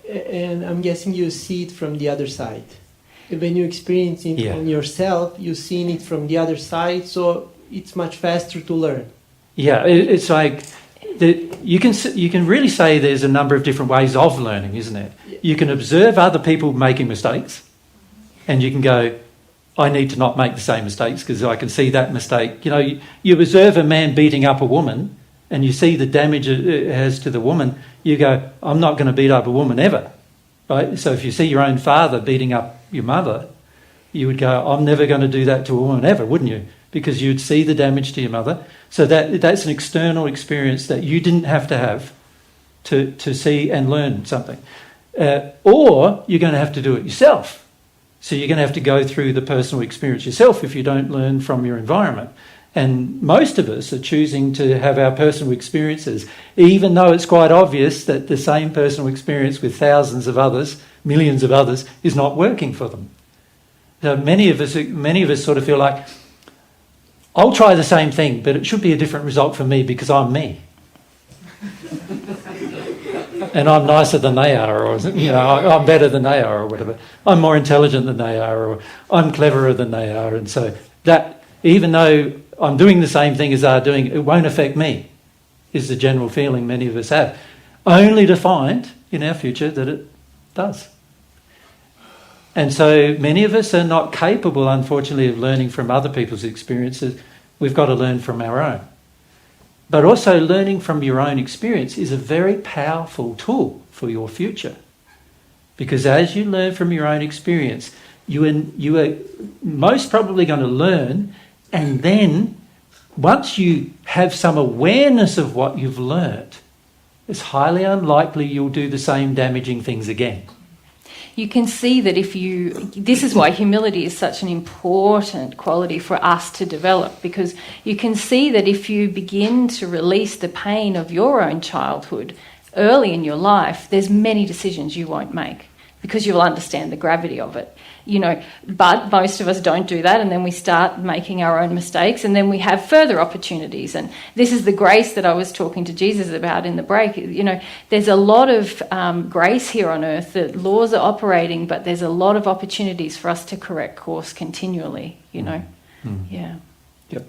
And I'm guessing you see it from the other side. When you experience it on yourself, you've seen it from the other side, so it's much faster to learn. Yeah, it's like you can really say there's a number of different ways of learning, isn't it? You can observe other people making mistakes, and you can go, I need to not make the same mistakes because I can see that mistake. You know, you observe a man beating up a woman and you see the damage it has to the woman, you go, I'm not going to beat up a woman ever. Right? So if you see your own father beating up your mother, you would go, I'm never going to do that to a woman ever, wouldn't you? Because you'd see the damage to your mother. So that's an external experience that you didn't have to see and learn something. Or you're going to have to do it yourself. So you're going to have to go through the personal experience yourself if you don't learn from your environment. And most of us are choosing to have our personal experiences, even though it's quite obvious that the same personal experience with thousands of others, millions of others, is not working for them. So many of us sort of feel like, I'll try the same thing, but it should be a different result for me because I'm me. And I'm nicer than they are, or I'm better than they are, or whatever. I'm more intelligent than they are, or I'm cleverer than they are. And so that, even though I'm doing the same thing as they're doing, it won't affect me, is the general feeling many of us have. Only to find in our future that it does. And so many of us are not capable, unfortunately, of learning from other people's experiences. We've got to learn from our own. But also learning from your own experience is a very powerful tool for your future. Because as you learn from your own experience, you are most probably going to learn, and then once you have some awareness of what you've learnt, it's highly unlikely you'll do the same damaging things again. You can see that this is why humility is such an important quality for us to develop, because you can see that if you begin to release the pain of your own childhood early in your life, there's many decisions you won't make because you'll understand the gravity of it. But most of us don't do that, and then we start making our own mistakes, and then we have further opportunities. And this is the grace that I was talking to Jesus about in the break. There's a lot of grace here on earth. The laws are operating, but there's a lot of opportunities for us to correct course continually, Yeah. Yep.